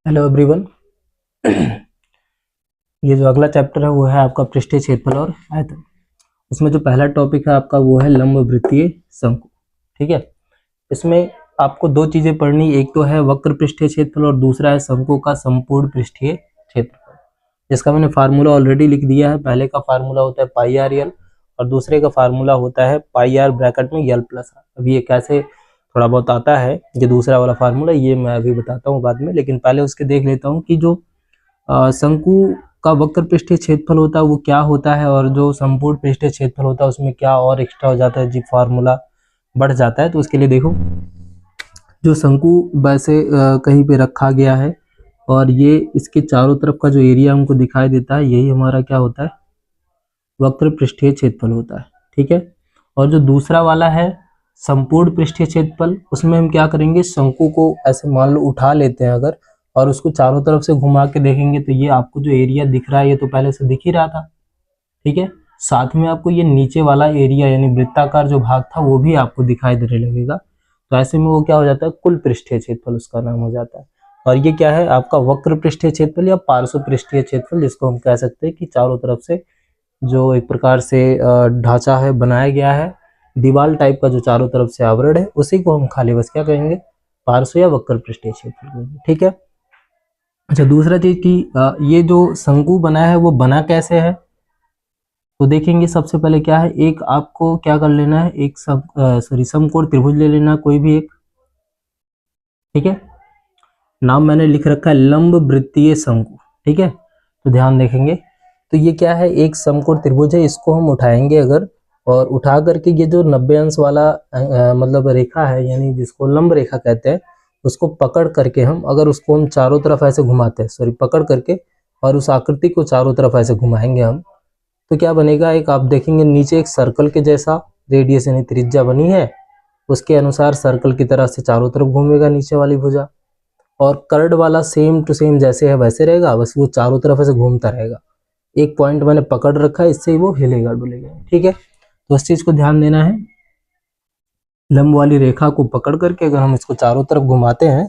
Hello everyone. ये जो अगला चैप्टर है वो है आपका पृष्ठीय क्षेत्रफल और आयतन। उसमें जो पहला टॉपिक है आपका वो है लंब वृत्तीय शंकु। ठीक है, इसमें आपको दो चीजें पढ़नी, एक तो है वक्र पृष्ठीय क्षेत्रफल और दूसरा है शंकु का संपूर्ण पृष्ठीय क्षेत्रफल, जिसका मैंने फार्मूला ऑलरेडी लिख दिया है। पहले का फार्मूला होता है पाई आर यल और दूसरे का फार्मूला होता है पाई आर ब्रैकेट में यल प्लस आर। अभी ये कैसे थोड़ा बहुत आता है, ये दूसरा वाला फार्मूला ये मैं अभी बताता हूँ बाद में, लेकिन पहले उसके देख लेता हूँ कि जो शंकु का वक्र पृष्ठीय क्षेत्रफल होता है वो क्या होता है और जो संपूर्ण पृष्ठीय क्षेत्रफल होता है उसमें क्या और एक्स्ट्रा हो जाता है जी, फार्मूला बढ़ जाता है। तो उसके लिए देखो, जो शंकु वैसे कहीं पे रखा गया है और ये इसके चारों तरफ का जो एरिया हमको दिखाई देता है यही हमारा क्या होता है, वक्र पृष्ठीय क्षेत्रफल होता है। ठीक है, और जो दूसरा वाला है संपूर्ण पृष्ठीय क्षेत्रफल, उसमें हम क्या करेंगे, शंकु को ऐसे मान लो उठा लेते हैं अगर और उसको चारों तरफ से घुमा के देखेंगे तो ये आपको जो एरिया दिख रहा है ये तो पहले से दिख ही रहा था। ठीक है, साथ में आपको ये नीचे वाला एरिया यानी वृत्ताकार जो भाग था वो भी आपको दिखाई देने लगेगा। तो ऐसे में वो क्या हो जाता है, कुल पृष्ठीय क्षेत्रफल उसका नाम हो जाता है। और ये क्या है आपका वक्र पृष्ठीय क्षेत्रफल या पार्श्व पृष्ठीय क्षेत्रफल, जिसको हम कह सकते हैं कि चारों तरफ से जो एक प्रकार से ढांचा है बनाया गया है, दीवार टाइप का जो चारों तरफ से आवरण है, उसी को हम खाली बस क्या कहेंगे, पार्श्व या वक्र पृष्ठीय क्षेत्रफल कहेंगे। ठीक है, अच्छा दूसरा चीज कि ये जो शंकु बना है वो बना कैसे है, तो देखेंगे सबसे पहले क्या है, एक आपको क्या कर लेना है, एक समकोण त्रिभुज ले लेना कोई भी एक। ठीक है, नाम मैंने लिख रखा है लंब वृत्तीय शंकु। ठीक है, तो ध्यान देखेंगे तो ये क्या है, एक समकोण त्रिभुज है, इसको हम उठाएंगे अगर और उठा करके ये जो 90 अंश वाला मतलब रेखा है यानी जिसको लंब रेखा कहते हैं, उसको पकड़ करके हम अगर उसको हम चारों तरफ ऐसे घुमाते हैं, सॉरी पकड़ करके और उस आकृति को चारों तरफ ऐसे घुमाएंगे हम, तो क्या बनेगा, एक आप देखेंगे नीचे एक सर्कल के जैसा रेडियस यानी त्रिज्या बनी है, उसके अनुसार सर्कल की तरह से चारों तरफ घूमेगा नीचे वाली भुजा। और कर्ड वाला सेम टू सेम जैसे है वैसे रहेगा, बस वो चारों तरफ ऐसे घूमता रहेगा। एक पॉइंट मैंने पकड़ रखा है, इससे ही वो हिलेगा डुलेगा। ठीक है, तो उस चीज को ध्यान देना है। लंब वाली रेखा को पकड़ करके अगर हम इसको चारों तरफ घुमाते हैं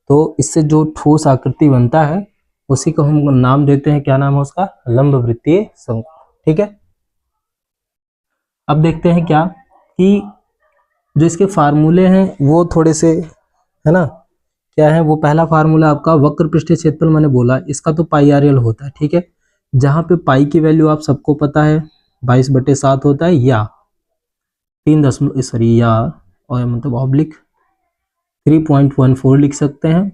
तो इससे जो ठोस आकृति बनता है उसी को हम नाम देते हैं, क्या नाम है उसका, लंब वृत्तीय शंकु। ठीक है, अब देखते हैं क्या कि जो इसके फार्मूले हैं वो थोड़े से है ना, क्या है वो, पहला फार्मूला आपका वक्र पृष्ठीय क्षेत्रफल मैंने बोला, इसका तो पाई आर एल होता है। ठीक है, जहां पे पाई की वैल्यू आप सबको पता है 22/7 होता है, या 3 सॉरी या और मतलब ऑब्लिक 3.14 लिख सकते हैं।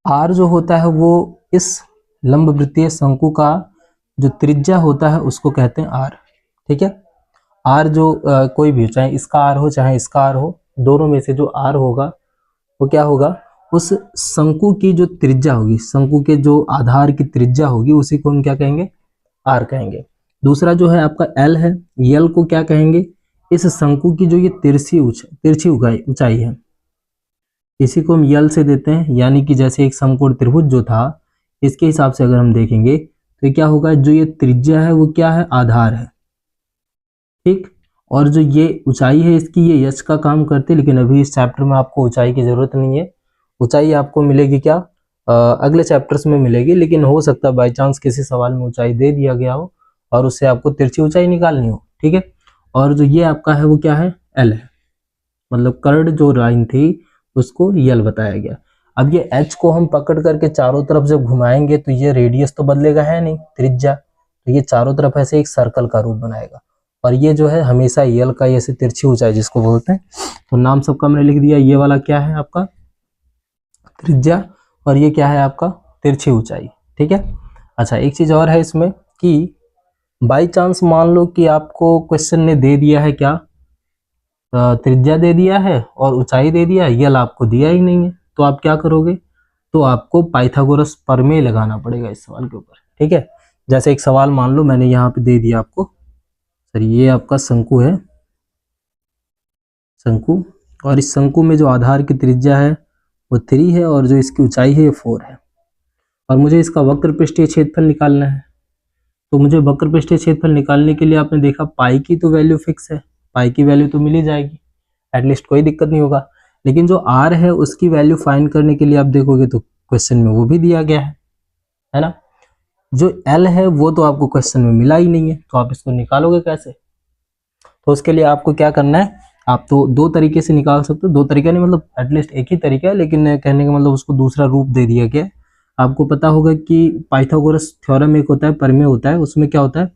आर जो होता है वो इस लंब वृत्तीय शंकु का जो त्रिज्या होता है उसको कहते हैं आर। ठीक है, आर जो कोई भी हो, चाहे इसका आर हो चाहे इसका आर हो, दोनों में से जो आर होगा वो क्या होगा, उस शंकु की जो त्रिज्या होगी, शंकु के जो आधार की त्रिज्या होगी उसी को हम क्या कहेंगे, आर कहेंगे। दूसरा जो है आपका एल है, यल को क्या कहेंगे, इस शंकु की जो ये तिरछी ऊंचाई है इसी को हम यल से देते हैं। यानी कि जैसे एक समकोण त्रिभुज जो था इसके हिसाब से अगर हम देखेंगे तो क्या होगा, जो ये त्रिज्या है वो क्या है, आधार है। ठीक, और जो ये ऊंचाई है इसकी ये यश का काम करती है, लेकिन अभी इस चैप्टर में आपको ऊंचाई की जरूरत नहीं है। ऊंचाई आपको मिलेगी क्या, अगले चैप्टर्स में मिलेगी, लेकिन हो सकता है बाई चांस किसी सवाल में ऊंचाई दे दिया गया हो और उससे आपको तिरछी ऊंचाई निकालनी हो। ठीक है, और जो ये आपका है वो क्या है, एल है, मतलब कर्ड जो लाइन थी उसको यल बताया गया। अब ये एच को हम पकड़ करके चारों तरफ जब घुमाएंगे तो ये रेडियस तो बदलेगा है नहीं, त्रिज्या, तो ये चारों तरफ ऐसे एक सर्कल का रूप बनाएगा और ये जो है हमेशा यल का ऐसे तिरछी ऊंचाई जिसको बोलते हैं। तो नाम सबका मैंने लिख दिया, ये वाला क्या है आपका त्रिज्या और ये क्या है आपका तिरछी ऊंचाई। ठीक है, अच्छा एक चीज और है इसमें कि बाई चांस मान लो कि आपको क्वेश्चन ने दे दिया है क्या, त्रिज्या दे दिया है और ऊंचाई दे दिया, यल आपको दिया ही नहीं है, तो आप क्या करोगे, तो आपको पाइथागोरस प्रमेय लगाना पड़ेगा इस सवाल के ऊपर। ठीक है, जैसे एक सवाल मान लो मैंने यहाँ पे दे दिया आपको, सर ये आपका शंकु है, शंकु, और इस शंकु में जो आधार की त्रिज्या है वो 3 है और जो इसकी ऊंचाई है 4 है, और मुझे इसका वक्र पृष्ठीय क्षेत्रफल निकालना है। तो मुझे वक्र पृष्ठीय क्षेत्रफल निकालने के लिए आपने देखा पाई की तो वैल्यू फिक्स है, पाई की वैल्यू तो मिल ही जाएगी, एटलीस्ट कोई दिक्कत नहीं होगा। लेकिन जो आर है उसकी वैल्यू फाइंड करने के लिए आप देखोगे तो क्वेश्चन में वो भी दिया गया है ना। जो एल है वो तो आपको क्वेश्चन में मिला ही नहीं है, तो आप इसको निकालोगे कैसे? तो उसके लिए आपको क्या करना है, आप तो दो तरीके से निकाल सकते हो, दो तरीका नहीं मतलब एटलीस्ट एक ही तरीका है, लेकिन कहने का मतलब उसको दूसरा रूप दे दिया गया है। आपको पता होगा कि पाइथागोरस थ्योरम एक होता है, प्रमेय होता है, उसमें क्या होता है,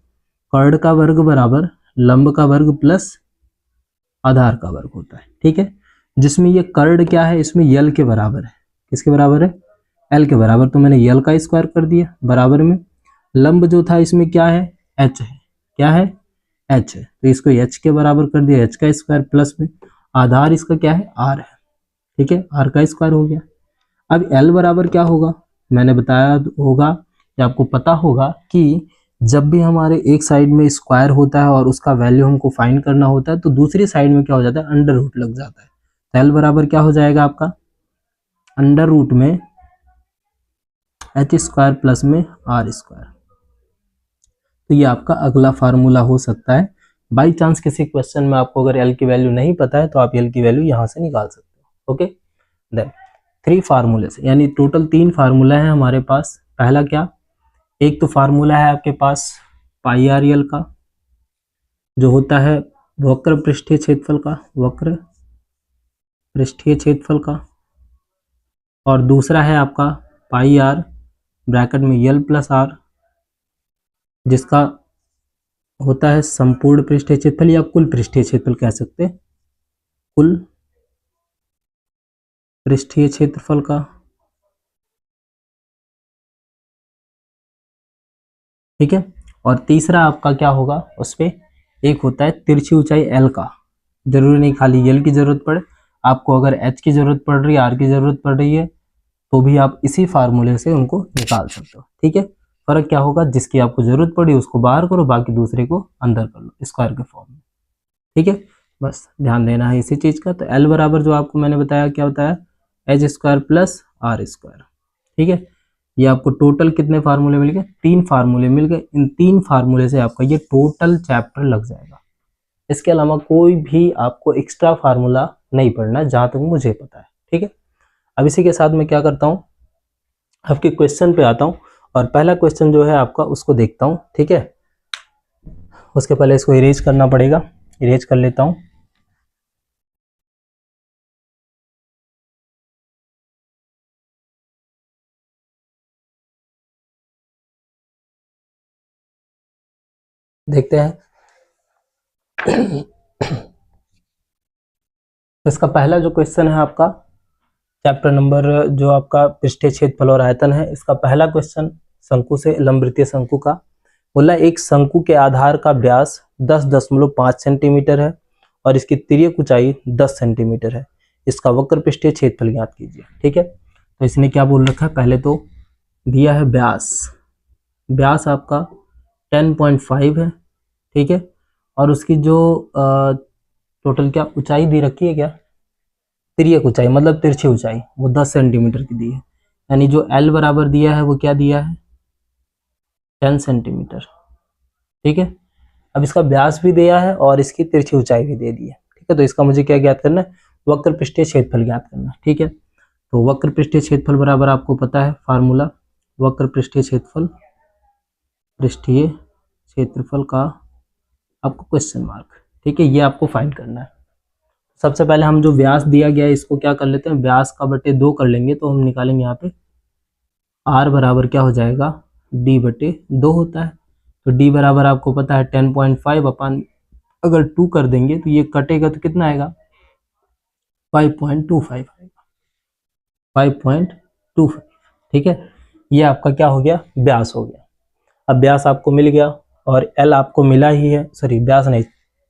कर्ण का वर्ग बराबर लंब का वर्ग प्लस आधार का वर्ग होता है, ठीक है। जिसमें ये कर्ण क्या है, इसमें यल के बराबर है, किसके बराबर है, एल के बराबर, तो मैंने यल का स्क्वायर कर दिया, बराबर में लंब जो था इसमें क्या है, एच है, क्या है, एच है, तो इसको एच के बराबर कर दिया, एच का स्क्वायर प्लस में आधार इसका क्या है, आर है, ठीक है, आर का स्क्वायर हो गया। अब एल बराबर क्या होगा, मैंने बताया होगा कि आपको पता होगा कि जब भी हमारे एक साइड में स्क्वायर होता है और उसका वैल्यू हमको फाइंड करना होता है, तो दूसरी साइड में क्या हो जाता है, अंडर रूट लग जाता है। तो एल बराबर क्या हो जाएगा आपका, अंडर रूट में एच स्क्वायर प्लस में आर स्क्वायर। तो ये आपका अगला फार्मूला हो सकता है। बाई चांस किसी क्वेश्चन में आपको अगर एल की वैल्यू नहीं पता है तो आप एल की वैल्यू यहाँ से निकाल सकते हो। ओके, देन 3 फार्मूले से, यानी टोटल 3 फार्मूला है हमारे पास। पहला क्या, एक तो फार्मूला है आपके पास पाई आर एल का, जो होता है वक्र पृष्ठीय क्षेत्रफल का, वक्र पृष्ठीय क्षेत्रफल का, और दूसरा है आपका पाई आर ब्रैकेट में यल प्लस आर, जिसका होता है संपूर्ण पृष्ठीय क्षेत्रफल या कुल पृष्ठीय क्षेत्रफल कह सकते हैं, कुल पृष्ठीय क्षेत्रफल का, ठीक है। और तीसरा आपका क्या होगा, उसपे एक होता है तिरछी ऊंचाई एल का, जरूरी नहीं खाली एल की जरूरत पड़े, आपको अगर एच की जरूरत पड़ रही है, आर की जरूरत पड़ रही है, तो भी आप इसी फार्मूले से उनको निकाल सकते हो, ठीक है। फर्क क्या होगा, जिसकी आपको जरूरत पड़ी उसको बाहर करो, बाकी दूसरे को अंदर कर लो स्क्वायर के फॉर्म में, ठीक है। बस ध्यान देना है इसी चीज का। तो एल बराबर जो आपको मैंने बताया क्या होता है, H square plus R square, ठीक है। ये आपको टोटल कितने फार्मूले मिल गए, 3 फार्मूले मिल गए। इन 3 फार्मूले से आपका ये टोटल चैप्टर लग जाएगा। इसके अलावा कोई भी आपको एक्स्ट्रा फार्मूला नहीं पढ़ना, जहां तक मुझे पता है, ठीक है। अब इसी के साथ मैं क्या करता हूँ, आपके क्वेश्चन पे आता हूँ, और पहला क्वेश्चन जो है आपका उसको देखता हूँ, ठीक है। उसके पहले इसको इरेज करना पड़ेगा, इरेज कर लेता हूँ। देखते हैं। इसका पहला जो क्वेश्चन है आपका चैप्टर नंबर जो आपका पृष्ठीय क्षेत्रफल और आयतन है, इसका पहला क्वेश्चन शंकु से, लंबवृत्तीय शंकु का, बोला एक शंकु के आधार का व्यास 10.5 सेंटीमीटर है और इसकी तिर्यक ऊंचाई 10 सेंटीमीटर है, इसका वक्र पृष्ठीय क्षेत्रफल ज्ञात कीजिए, ठीक है। तो इसने क्या बोल रखा है, पहले तो दिया है व्यास, व्यास आपका 10.5 है, ठीक है। और उसकी जो टोटल क्या ऊंचाई दी रखी है, क्या तिर्यक ऊंचाई मतलब तिरछी ऊंचाई, वो 10 सेंटीमीटर की दी है, यानी जो एल बराबर दिया है वो क्या दिया है, 10 सेंटीमीटर, ठीक है। अब इसका व्यास भी दिया है और इसकी तिरछी ऊंचाई भी दे दी है, ठीक है। तो इसका मुझे क्या ज्ञात करना है, वक्र पृष्ठीय क्षेत्रफल ज्ञात करना है, ठीक है। तो वक्र पृष्ठीय क्षेत्रफल बराबर आपको पता है फार्मूला, वक्र पृष्ठीय क्षेत्रफल, पृष्ठीय क्षेत्रफल का आपको क्वेश्चन मार्क, ठीक है, ये आपको फाइंड करना है। सबसे पहले हम जो व्यास दिया गया है इसको क्या कर लेते हैं, व्यास का बटे 2 कर लेंगे, तो हम निकालेंगे यहाँ पे आर बराबर क्या हो जाएगा, डी बटे 2 होता है। तो डी बराबर आपको पता है 10.5 अपन अगर 2 कर देंगे तो ये कटेगा तो कितना आएगा, 5.25 आएगा, 5.25, ठीक है। ये आपका क्या हो गया, व्यास हो गया। अब व्यास आपको मिल गया और एल आपको मिला ही है, सॉरी व्यास नहीं,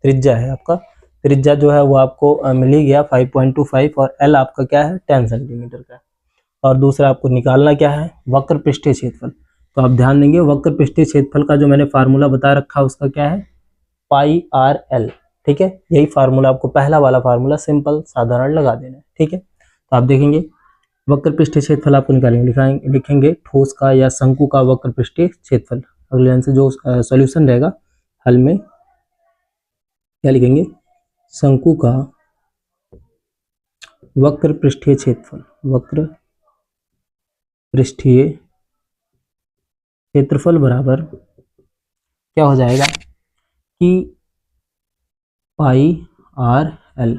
त्रिज्या है आपका, त्रिज्या जो है वो आपको मिल ही गया 5.25, और एल आपका क्या है 10 सेंटीमीटर का। और दूसरा आपको निकालना क्या है, वक्र पृष्ठीय क्षेत्रफल। तो आप ध्यान देंगे वक्र पृष्ठीय क्षेत्रफल का जो मैंने फार्मूला बता रखा है उसका क्या है, पाई आर एल, ठीक है। यही फार्मूला आपको पहला वाला फार्मूला सिंपल साधारण लगा देना है, ठीक है। तो आप देखेंगे वक्र पृष्ठीय क्षेत्रफल आपको निकालेंगे, लिखेंगे ठोस का या शंकु का वक्र पृष्ठीय क्षेत्रफल। अगले लाइन से जो सॉल्यूशन रहेगा हल में क्या लिखेंगे, शंकु का वक्र पृष्ठीय क्षेत्रफल, वक्र पृष्ठीय क्षेत्रफल बराबर क्या हो जाएगा कि पाई आर एल।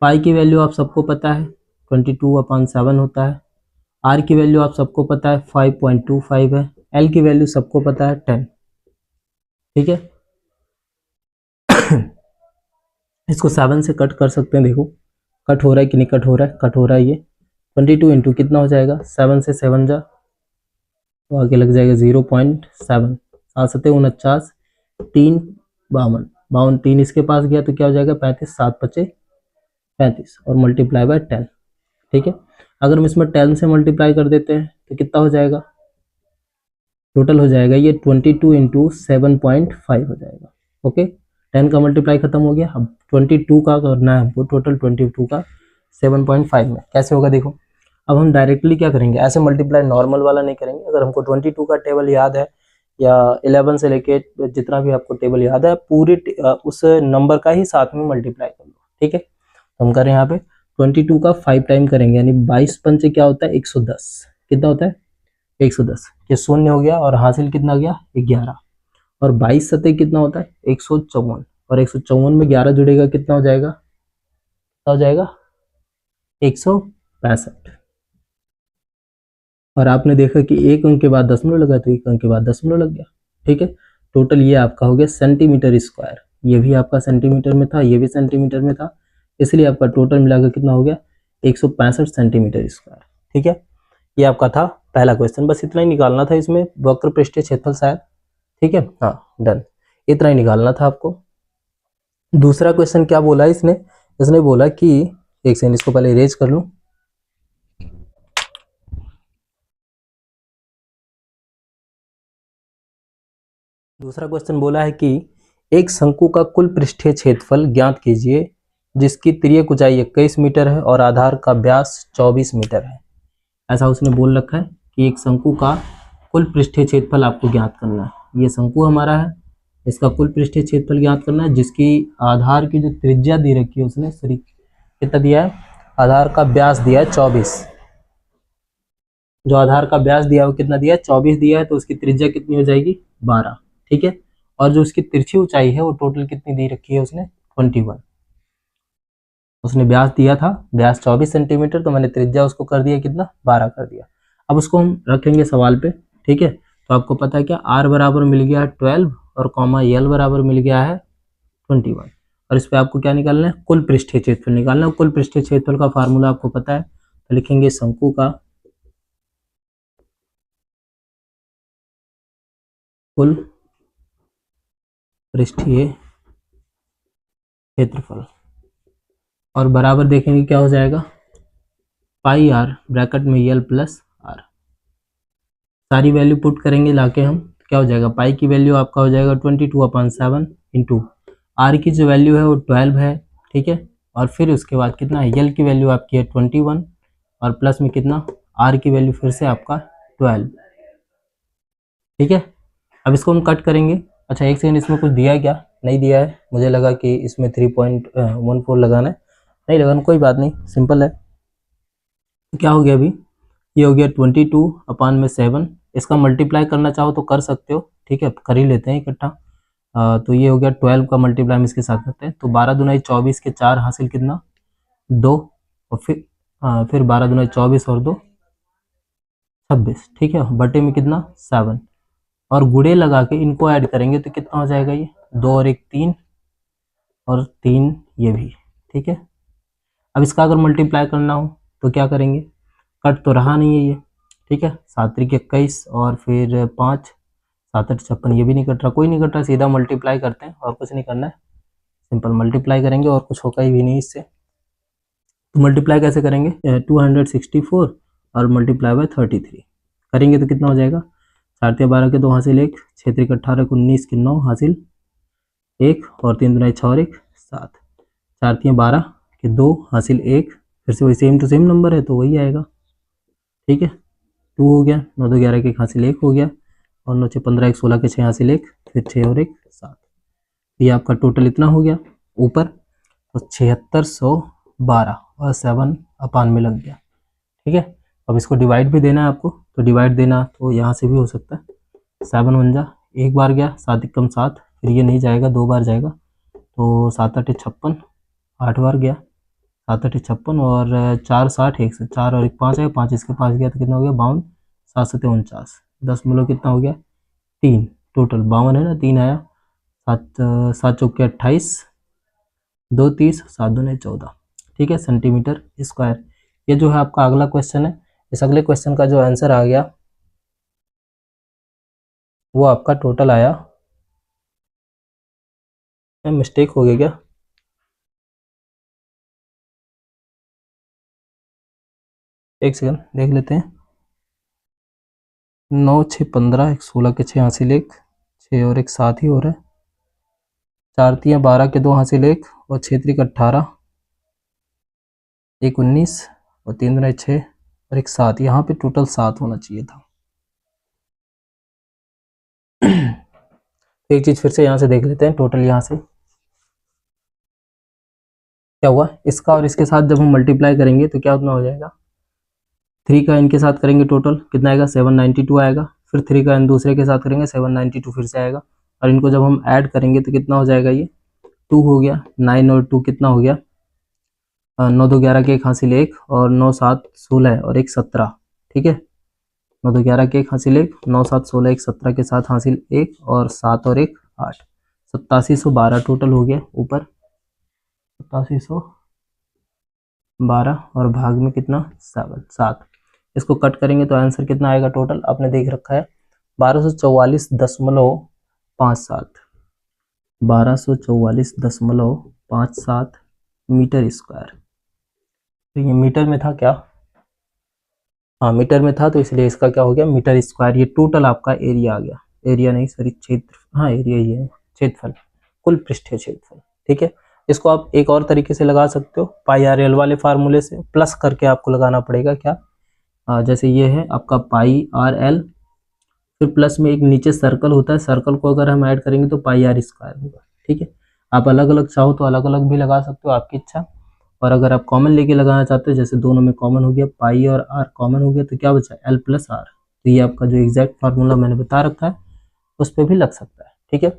पाई की वैल्यू आप सबको पता है 22/7 होता है। आर की वैल्यू आप सबको पता है 5.25 है। एल की वैल्यू सबको पता है 10। ठीक है इसको 7 से कट कर सकते हैं। देखो कट हो रहा है कि नहीं कट हो रहा है, कट हो रहा है। ये 22 इंटू कितना हो जाएगा, 7 से 7 जा तो आगे लग जाएगा 0.7, 7 7 49, 3 52, 52 3 इसके पास गया तो क्या हो जाएगा 35, 7 5 35 और मल्टीप्लाई बाय 10। ठीक है अगर हम इसमें 10 से मल्टीप्लाई कर देते हैं तो कितना हो जाएगा, टोटल हो जाएगा ये 22 इंटू 7.5 हो जाएगा। ओके 10 का मल्टीप्लाई खत्म हो गया, अब 22 का करना है हमको, टोटल 22 का 7.5 में कैसे होगा देखो। अब हम डायरेक्टली क्या करेंगे, ऐसे मल्टीप्लाई नॉर्मल वाला नहीं करेंगे। अगर हमको 22 का टेबल याद है या 11 से लेके जितना भी आपको टेबल याद है पूरी उस नंबर का ही साथ में मल्टीप्लाई कर लो। ठीक है तो हम करें यहाँ पे 22 का 5 टाइम करेंगे, यानी 22 पंचे क्या होता है 110। कितना होता है 110, ये शून्य हो गया और हासिल कितना गया 11, और 22 सतह कितना होता है 154, और 154 में 11 जुड़ेगा कितना हो जाएगा, कितना हो जाएगा 165। और आपने देखा कि एक अंक के बाद दशमलव लगा तो एक अंक के बाद दशमलव लग गया। ठीक है टोटल ये आपका हो गया सेंटीमीटर स्क्वायर। ये भी आपका सेंटीमीटर में था, ये भी सेंटीमीटर में था, इसलिए आपका टोटल मिलाकर कितना हो गया 165 सेंटीमीटर स्क्वायर। ठीक है ये आपका था पहला क्वेश्चन, बस इतना ही निकालना था इसमें, वक्र पृष्ठीय क्षेत्रफल शायद। ठीक है हाँ डन, इतना ही निकालना था आपको। दूसरा क्वेश्चन क्या बोला इसने, इसने बोला कि एक सेकंड इसको पहले इरेज कर लूं। दूसरा क्वेश्चन बोला है कि एक शंकु का कुल पृष्ठीय क्षेत्रफल ज्ञात कीजिए जिसकी तिर्यक ऊंचाई 21 मीटर है और आधार का व्यास 24 मीटर है। ऐसा उसने बोल रखा है कि एक शंकु का कुल पृष्ठीय क्षेत्रफल आपको ज्ञात करना है। ये शंकु हमारा है, इसका कुल पृष्ठीय क्षेत्रफल ज्ञात करना है जिसकी आधार की जो त्रिज्या दी रखी है उसने कितना दिया है, आधार का व्यास दिया है 24। जो आधार का व्यास दिया है वो कितना दिया है 24 दिया है, तो उसकी त्रिज्या कितनी हो जाएगी 12। ठीक है और जो उसकी तिरछी ऊंचाई है वो टोटल कितनी दी रखी है उसने 21। उसने व्यास दिया था व्यास 24 सेंटीमीटर, तो मैंने त्रिज्या उसको कर दिया कितना 12 कर दिया। अब उसको हम रखेंगे सवाल पे। ठीक है तो आपको पता है क्या आर बराबर मिल गया है 12 और कॉमा एल बराबर मिल गया है 21, और इस पे आपको क्या निकालना है कुल पृष्ठीय क्षेत्रफल निकालना है। कुल पृष्ठीय क्षेत्रफल का फार्मूला आपको पता है, तो लिखेंगे शंकु का कुल पृष्ठीय क्षेत्रफल और बराबर देखेंगे क्या हो जाएगा पाई आर ब्रैकेट में एल प्लस आर। सारी वैल्यू पुट करेंगे लाके हम, क्या हो जाएगा पाई की वैल्यू आपका हो जाएगा 22/7 इंटू आर की जो वैल्यू है वो 12 है। ठीक है और फिर उसके बाद कितना है एल की वैल्यू आपकी है 21 और प्लस में कितना आर की वैल्यू फिर से आपका 12। ठीक है अब इसको हम कट करेंगे। अच्छा एक सेकंड, इसमें कुछ दिया है क्या, नहीं दिया है, मुझे लगा कि इसमें 3.14 लगाना है, नहीं लगाना, कोई बात नहीं सिंपल है। तो क्या हो गया अभी, ये हो गया 22/7। इसका मल्टीप्लाई करना चाहो तो कर सकते हो, ठीक है कर ही लेते हैं इकट्ठा। तो ये हो गया 12 का मल्टीप्लाई हम इसके साथ करते हैं, तो 12 दूना 24 के 4 हासिल कितना 2, और फिर 12 दूना 24 और 2 26। ठीक है बटे में कितना 7, और गुड़े लगा के इनको ऐड करेंगे तो कितना हो जाएगा ये 2 और 1 3 और 3 ये भी। ठीक है अब इसका अगर मल्टीप्लाई करना हो तो क्या करेंगे, कट तो रहा नहीं है ये। ठीक है 7 3 21 और फिर 5 7 8 56, ये भी नहीं कट रहा, कोई नहीं कट रहा, सीधा मल्टीप्लाई करते हैं और कुछ नहीं करना है, सिंपल मल्टीप्लाई करेंगे और कुछ होगा ही भी नहीं इससे। तो मल्टीप्लाई कैसे करेंगे 264 और मल्टीप्लाई बाय 33 करेंगे तो कितना हो जाएगा 4 3 12 के 2 हासिल 1, 6 3 18 19 के 9 हासिल 1 और 3 2 6 और 1 7, 4 3 12 के 2 हासिल 1, फिर से वही सेम टू सेम नंबर है तो वही आएगा। ठीक है 2 हो गया, 9 2 11 के 1 हासिल 1 हो गया, और 9 6 15 1 16 के 6 हासिल 1, फिर 6 और 1 7, ये आपका टोटल इतना हो गया ऊपर, तो 7612 और 7 अपान में लग गया। ठीक है अब इसको डिवाइड भी देना है आपको, तो डिवाइड देना तो यहाँ से भी हो सकता है। 7 1 जा, एक बार गया 7 एकम 7, फिर ये नहीं जाएगा, 2 बार जाएगा, तो 7 8 56, 8 बार गया 7 8 56, और 4 60 1 से 4 और 1 5 है, 5 इसके पास गया तो कितना हो गया 52, 7 7 49, 10 मिलो कितना हो गया 3, टोटल 52 है ना, 3 आया, 7 7 चौके 28, 2 30, 7 दूने 14, ठीक है, सेंटीमीटर स्क्वायर। ये जो है आपका अगला क्वेश्चन है। इस अगले क्वेश्चन का जो आंसर आ गया वो आपका टोटल आया, मिस्टेक हो गया क्या, एक सेकंड देख लेते हैं। 9 6 15, 1 16 के 6 हासिल 1, 6 और 1 7 ही हो रहा है, 4 3 12 के 2 हासिल 1, और 6 3 18, 1 19, और 3 दूना 6, और 1 7, यहाँ पे टोटल 7 होना चाहिए था। एक चीज फिर से यहाँ से देख लेते हैं, टोटल यहाँ से क्या हुआ, इसका और इसके साथ जब हम मल्टीप्लाई करेंगे तो क्या उतना हो जाएगा, 3 का इनके साथ करेंगे टोटल कितना आएगा 792 आएगा, फिर 3 का इन दूसरे के साथ करेंगे 792 फिर से आएगा, और इनको जब हम ऐड करेंगे तो कितना हो जाएगा, ये 2 हो गया, 9 और 2 कितना हो गया, 9 2 11 के 1 हासिल 1, और 9 7 16 और 1 17, ठीक है, 9 2 11 के 1 हासिल 1, 9 7 16 1 17 के साथ हासिल 1, और 7 और 1 8, 8712 टोटल हो गया ऊपर, 8712, और भाग में कितना 7, इसको कट करेंगे तो आंसर कितना आएगा टोटल, आपने देख रखा है 1244.57, 1244.57 मीटर स्क्वायर। तो ये मीटर में था क्या, हाँ मीटर में था, तो इसलिए इसका क्या हो गया मीटर स्क्वायर। ये टोटल आपका एरिया आ गया, एरिया नहीं सॉरी क्षेत्र, हाँ एरिया ही है, क्षेत्रफल, कुल पृष्ठीय क्षेत्रफल, ठीक है। इसको आप एक और तरीके से लगा सकते हो, पाई आर एल वाले फार्मूले से, प्लस करके आपको लगाना पड़ेगा क्या, जैसे ये है आपका पाई आर एल, फिर प्लस में एक नीचे सर्कल होता है, सर्कल को अगर हम ऐड करेंगे तो पाई आर स्क्वायर होगा, ठीक है। आप अलग अलग चाहो तो अलग अलग भी लगा सकते हो, आपकी इच्छा, और अगर आप कॉमन लेके लगाना चाहते हो, जैसे दोनों में कॉमन हो गया, पाई और आर कॉमन हो गया, तो क्या बचा एल प्लस आर, तो ये आपका जो एग्जैक्ट फार्मूला मैंने बता रखा है उस पर भी लग सकता है, ठीक है।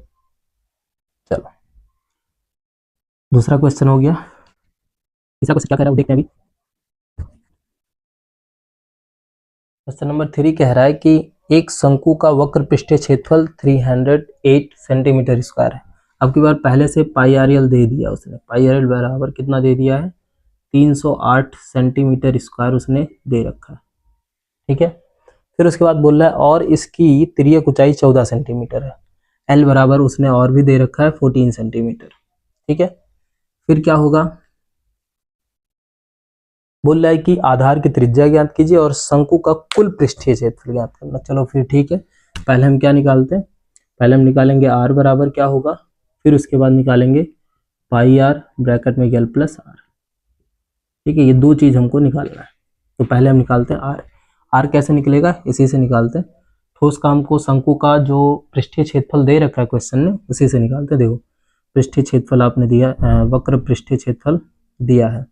चलो दूसरा क्वेश्चन हो गया, तीसरा क्वेश्चन क्या कह रहा है वो देखते हैं अभी। क्वेश्चन नंबर 3 कह रहा है कि एक शंकु का वक्र पृष्ठीय क्षेत्रफल 308 सेंटीमीटर स्क्वायर है। अब की बार पहले से पाई आर एल दे दिया उसने, पाई आर एल बराबर कितना दे दिया है 308 सेंटीमीटर स्क्वायर उसने दे रखा है, ठीक है। फिर उसके बाद बोल रहा है और इसकी तिर्यक ऊंचाई 14 सेंटीमीटर है, एल बराबर उसने और भी दे रखा है 14 सेंटीमीटर, ठीक है। फिर क्या होगा, बोल रहा है कि आधार की त्रिज्या ज्ञात कीजिए और शंकु का कुल पृष्ठीय क्षेत्रफल ज्ञात करना। चलो फिर ठीक है, पहले हम क्या निकालते हैं, पहले हम निकालेंगे आर बराबर क्या होगा, फिर उसके बाद निकालेंगे पाई आर ब्रैकेट में एल प्लस आर, ठीक है। ये दो चीज हमको निकालना है, तो पहले हम निकालते हैं आर। आर कैसे निकलेगा, इसी से निकालते हैं, ठोस काम को शंकु का जो पृष्ठीय क्षेत्रफल दे रखा है क्वेश्चन में उसी से निकालते हैं। देखो पृष्ठीय क्षेत्रफल आपने दिया, वक्र पृष्ठीय क्षेत्रफल दिया है,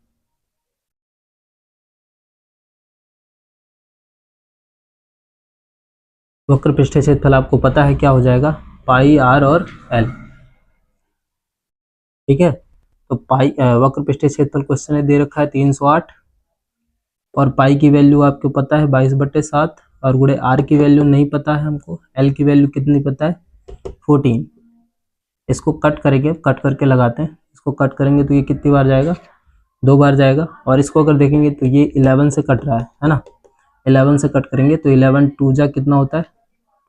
वक्र पृष्ठीय क्षेत्रफल आपको पता है क्या हो जाएगा, पाई आर और एल, ठीक है। तो पाई वक्र पृष्ठीय क्षेत्रफल क्वेश्चन में दे रखा है 308, और पाई की वैल्यू आपको पता है 22/7, और गुणे आर की वैल्यू नहीं पता है हमको, एल की वैल्यू कितनी पता है 14। इसको कट करेंगे, कट करके लगाते हैं, इसको कट करेंगे तो ये कितनी बार जाएगा 2 बार जाएगा, और इसको अगर देखेंगे तो ये 11 से कट रहा है ना, 11 से कट करेंगे तो 11 2 जा कितना होता है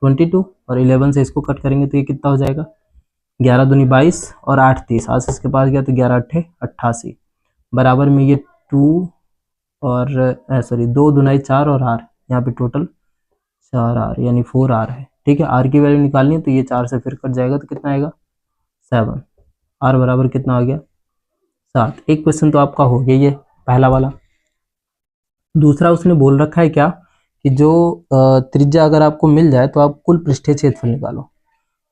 22, और 11 से इसको कट करेंगे तो ये कितना हो जाएगा 11 दूनी 22 और 8 30, 8 इसके पास गया तो 11 8 88, बराबर में ये 2 और सॉरी 2 दुनाई 4 और आर, यहाँ पे टोटल 4 आर यानी 4 आर है, ठीक है। आर की वैल्यू निकालनी है तो ये 4 से फिर कट जाएगा तो कितना आएगा 7, आर बराबर कितना आ गया 7। एक क्वेश्चन तो आपका हो गया ये पहला वाला। दूसरा उसने बोल रखा है क्या कि जो त्रिज्या अगर आपको मिल जाए तो आप कुल पृष्ठीय क्षेत्रफल निकालो,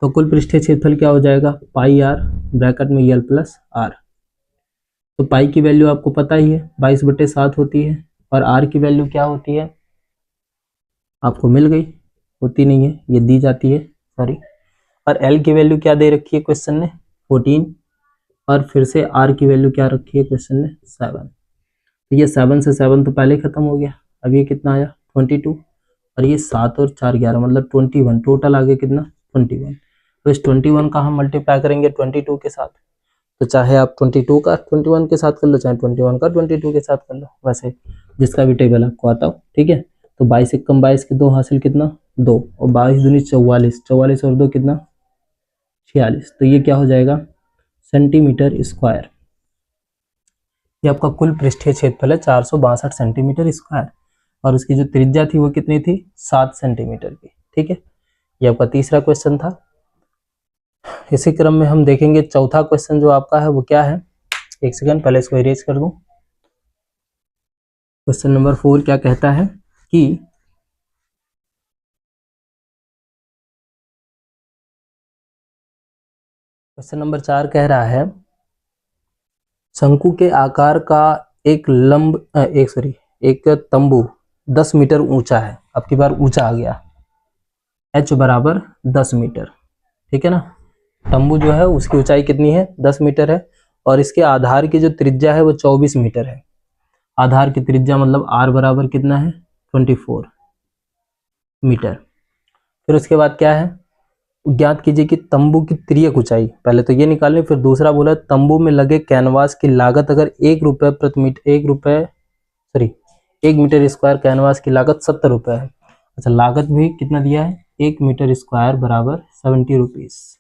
तो कुल पृष्ठीय क्षेत्रफल क्या हो जाएगा पाई आर ब्रैकेट में एल प्लस आर। तो पाई की वैल्यू आपको पता ही है 22/7 होती है, और आर की वैल्यू क्या होती है आपको मिल गई, होती नहीं है, ये दी जाती है, सॉरी। और एल की वैल्यू क्या दे रखी है क्वेश्चन ने, 14, और फिर से आर की वैल्यू क्या रखी है क्वेश्चन ने, 7। तो ये 7 से 7 तो पहले ही खत्म हो गया। अब ये कितना आया, 22, और ये 7 और 4 11, मतलब 21, टोटल आ गया कितना, 21। तो इस 21 का हम मल्टीप्लाई करेंगे 22 के साथ। तो चाहे आप 22 का 21 के साथ कर लो, चाहे 21 का 22 के साथ कर लो, वैसे जिसका भी टेबल आपको आता हो, ठीक है। तो 22 एकम 22 के 2 हासिल कितना, 2, और 22 दूनी 44, 44 और 2 कितना, 46। तो ये क्या हो जाएगा, सेंटीमीटर स्क्वायर। ये आपका कुल पृष्ठीय क्षेत्रफल है 462 सेंटीमीटर स्क्वायर, और उसकी जो त्रिज्या थी वो कितनी थी, 7 सेंटीमीटर की, ठीक है। ये आपका तीसरा क्वेश्चन था। इसी क्रम में हम देखेंगे चौथा क्वेश्चन जो आपका है वो क्या है, एक सेकंड पहले इसको इरेज कर दूं। क्वेश्चन नंबर 4 क्या कहता है कि क्वेश्चन नंबर 4 कह रहा है शंकु के आकार का एक एक तंबू 10 मीटर ऊंचा है। अब की बार ऊंचा आ गया, h बराबर 10 मीटर, ठीक है ना। तंबू जो है उसकी ऊंचाई कितनी है, 10 मीटर है, और इसके आधार की जो त्रिज्या है वो 24 मीटर है। आधार की त्रिज्या मतलब r बराबर कितना है, 24 मीटर। फिर उसके बाद क्या है, ज्ञात कीजिए कि तंबू की तिर्यक ऊंचाई, पहले तो ये निकालनी, फिर दूसरा बोला तंबू में लगे कैनवास की लागत अगर 1 रुपये प्रति मीटर, 1 मीटर स्क्वायर कैनवास की लागत 70 रुपये है। अच्छा, लागत भी कितना दिया है, 1 मीटर स्क्वायर बराबर 70 रुपीज।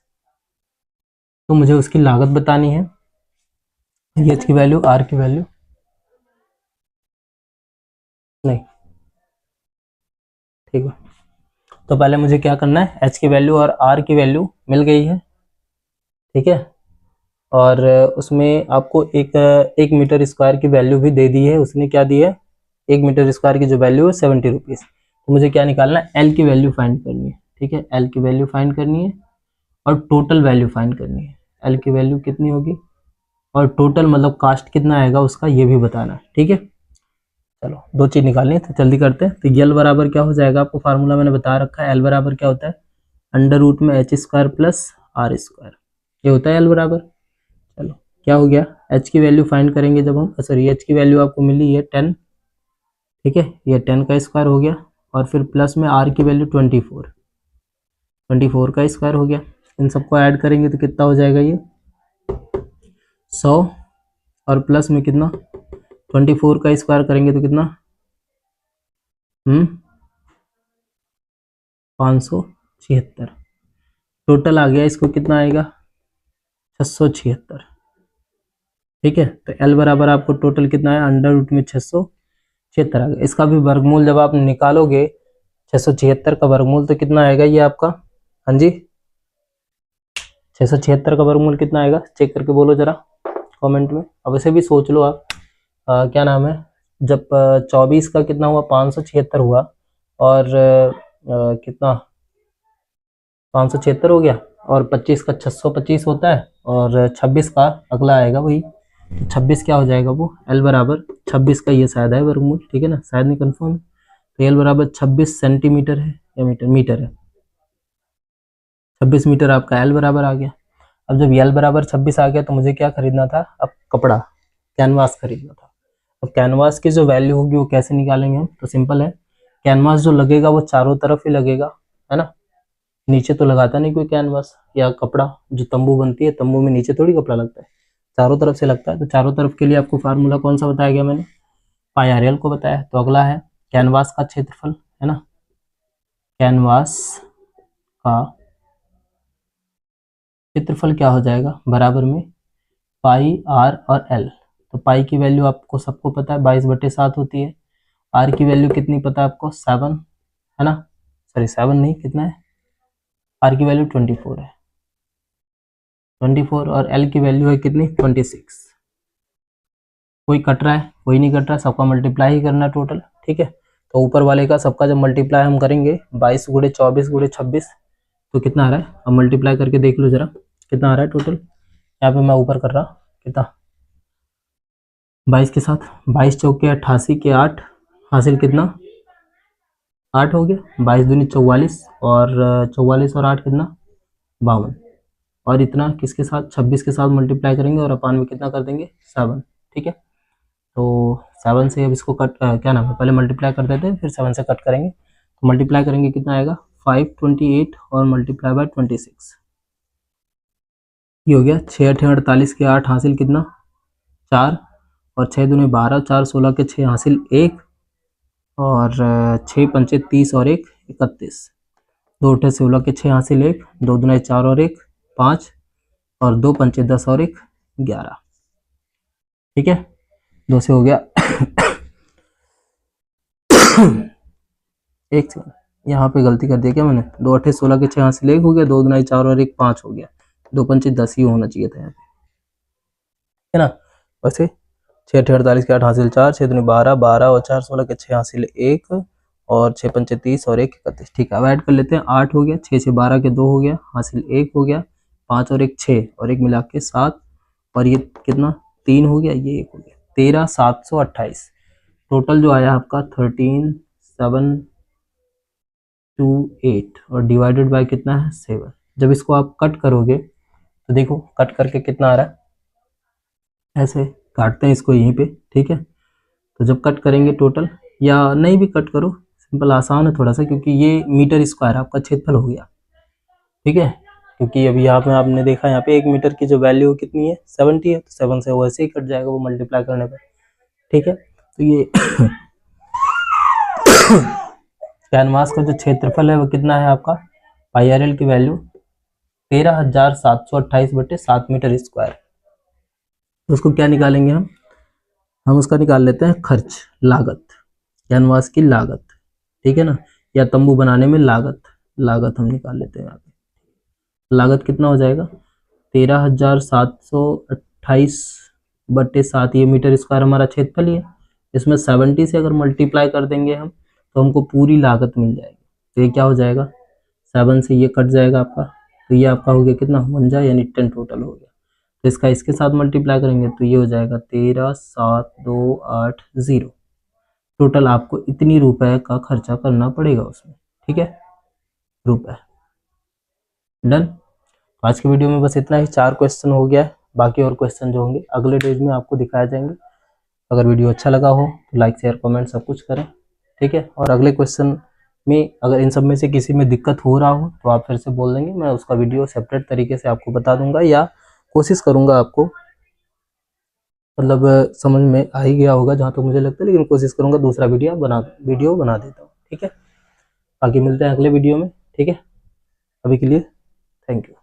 तो मुझे उसकी लागत बतानी है, एच की वैल्यू, आर की वैल्यू नहीं, ठीक है। तो पहले मुझे क्या करना है, एच की वैल्यू और आर की वैल्यू मिल गई है, ठीक है। और उसमें आपको एक मीटर स्क्वायर की वैल्यू भी दे दी है, उसने क्या दी है, 1 मीटर स्क्वायर की जो वैल्यू है 70 रुपीज़। तो मुझे क्या निकालना है, एल की वैल्यू फाइंड करनी है, ठीक है। एल की वैल्यू फाइंड करनी है और टोटल वैल्यू फाइंड करनी है। एल की वैल्यू कितनी होगी और टोटल मतलब कास्ट कितना आएगा उसका, ये भी बताना है, ठीक है। चलो दो चीज निकालनी है तो जल्दी करते हैं। तो एल बराबर क्या हो जाएगा, आपको फार्मूला मैंने बता रखा है। एल बराबर क्या होता है, अंडर रूट में H square plus R square, ये होता है एल बराबर। चलो क्या हो गया, एच की वैल्यू फाइंड करेंगे जब हम, सॉरी एच की वैल्यू आपको मिली है 10, ठीक है। ये 10 का स्क्वायर हो गया, और फिर प्लस में आर की वैल्यू 24 का स्क्वायर हो गया। इन सबको ऐड करेंगे तो कितना हो जाएगा, ये 100, और प्लस में कितना 24 का स्क्वायर करेंगे तो कितना 576। टोटल आ गया, इसको कितना आएगा 676, ठीक है। तो एल बराबर आपको टोटल कितना है, अंडर रूट में 676 आ गया। इसका भी वर्गमूल जब आप निकालोगे 676 का वर्गमूल तो कितना आएगा ये आपका, हाँ जी 676 का वर्गमूल कितना आएगा, चेक करके बोलो जरा कमेंट में। अब वैसे भी सोच लो आप, क्या नाम है, जब 24 का कितना हुआ 576 हुआ, और कितना 576 हो गया, और 25 का 625 होता है, और 26 का अगला आएगा वही, तो 26 क्या हो जाएगा वो, एल बराबर 26 का ये शायद है वर्गमूल, ठीक है ना, शायद नहीं कंफर्म है। तो एल बराबर 26 सेंटीमीटर है या मीटर है, 26 मीटर आपका एल बराबर आ गया। अब जब एल बराबर 26 आ गया तो मुझे क्या खरीदना था, अब कपड़ा कैनवास खरीदना था। अब कैनवास की जो वैल्यू होगी वो कैसे निकालेंगे हम, तो सिंपल है, कैनवास जो लगेगा वो चारों तरफ ही लगेगा, है ना। नीचे तो लगाता नहीं कोई कैनवास, या कपड़ा जो तंबू बनती है, तंबू में नीचे थोड़ी कपड़ा लगता है, चारों तरफ से लगता है। तो चारों तरफ के लिए आपको फार्मूला कौन सा बताया गया, मैंने पाई आर एल को बताया। तो अगला है कैनवास का क्षेत्रफल, है ना, कैनवास का क्षेत्रफल क्या हो जाएगा, बराबर में पाई आर और एल। तो पाई की वैल्यू आपको सबको पता है 22/7 होती है। आर की वैल्यू कितनी पता है आपको, 7, है ना, सॉरी 7 नहीं, कितना है, आर की वैल्यू 24 है, 24, और एल की वैल्यू है कितनी 26। कोई कट रहा है, कोई नहीं कट रहा, सबका मल्टीप्लाई ही करना टोटल, ठीक है। तो ऊपर वाले का सबका जब मल्टीप्लाई हम करेंगे 22 गुणे 24 गुणे 26, तो कितना आ रहा है, अब मल्टीप्लाई करके देख लो जरा कितना आ रहा है टोटल। यहाँ पे मैं ऊपर कर रहा, कितना 22 के साथ 22 चौके 88 के 8 हासिल कितना 8 हो गया, 22 दूनी 44, और 44 और 8 कितना, 52, और इतना किसके साथ, 26 के साथ मल्टीप्लाई करेंगे और अपान में कितना कर देंगे, 7। ठीक है, तो 7 से अब इसको कट क्या नाम है, पहले मल्टीप्लाई कर देते हैं फिर 7 से कट करेंगे। तो मल्टीप्लाई करेंगे कितना आएगा, 528 और मल्टीप्लाई बाय 26, ये हो गया 6 8 48 के 8 हासिल कितना, 4, और 6 दूनी 12, 4 16 के 6 हासिल 1, और 6 पंचे 30 और 1 31, 2 अठे 16 के 6 हासिल 1, 2 दूना 4 और 1 5, और 2 पंचे 10 और 1 11। ठीक है, 2 से हो गया एक सेकंड, यहाँ पे गलती कर दिया क्या मैंने, 2 अठे 16 के 6 हासिल 1 हो गया, 2 दूना 4 और 1 5 हो गया, 2 पंचे 10 ही होना चाहिए था यहाँ पे, है ना। वैसे 6 अठे 48 के 8 हासिल 4, 6 दूनी 12, 12 और 4 16 के 6 हासिल 1, और 6 पंचे 30 और 1 31। ठीक है, अब ऐड कर लेते हैं, 8 हो गया, 6 से 12 के 2 हो गया, हासिल 1 हो गया, 5 और 1 6, और 1 मिला के 7, और ये कितना 3 हो गया, ये 1 हो गया, 13 728। टोटल जो आया आपका 13728, और डिवाइडेड बाय कितना है, 7। जब इसको आप कट करोगे तो देखो कट करके कितना आ रहा है, ऐसे काटते हैं इसको यहीं पे। ठीक है, तो जब कट करेंगे टोटल, या नहीं भी कट करो, सिंपल आसान है थोड़ा सा, क्योंकि ये मीटर स्क्वायर आपका क्षेत्रफल हो गया। ठीक है, क्योंकि अभी यहाँ पे आपने देखा, यहाँ पे 1 मीटर की जो वैल्यू कितनी है, 70 है, तो 7 से वो ऐसे ही कट जाएगा वो मल्टीप्लाई करने पर। ठीक है, तो ये कैनवास का जो क्षेत्रफल है वो कितना है आपका, पाई आर एल की वैल्यू 13,728/7 मीटर स्क्वायर। तो उसको क्या निकालेंगे हम उसका निकाल लेते हैं खर्च, लागत, कैनवास की लागत। ठीक है ना, या तंबू बनाने में लागत हम निकाल लेते हैं यहाँ पे। लागत कितना हो जाएगा, 13,728/7, ये मीटर स्क्वायर हमारा क्षेत्रफल ही है। इसमें 70 से अगर मल्टीप्लाई कर देंगे हम तो हमको पूरी लागत मिल जाएगी। तो ये क्या हो जाएगा, 7 से ये कट जाएगा आपका, तो ये आपका हो गया कितना, 1 यानी 10 टोटल हो गया। तो इसका इसके साथ मल्टीप्लाई करेंगे तो ये हो जाएगा 13,728। टोटल आपको इतनी रुपए का खर्चा करना पड़ेगा उसमें। ठीक है, रुपए, डन। आज के वीडियो में बस इतना ही, 4 क्वेश्चन हो गया है, बाकी और क्वेश्चन जो होंगे अगले डेज में आपको दिखाए जाएंगे। अगर वीडियो अच्छा लगा हो तो लाइक शेयर कमेंट सब कुछ करें। ठीक है, और अगले क्वेश्चन में अगर इन सब में से किसी में दिक्कत हो रहा हो तो आप फिर से बोल देंगे, मैं उसका वीडियो सेपरेट तरीके से आपको बता दूंगा, या कोशिश करूंगा आपको, मतलब समझ में आ ही गया होगा जहाँ तक मुझे लगता है, लेकिन कोशिश करूंगा दूसरा वीडियो बना देता हूँ। ठीक है, बाकी मिलते हैं अगले वीडियो में। ठीक है, अभी के लिए थैंक यू।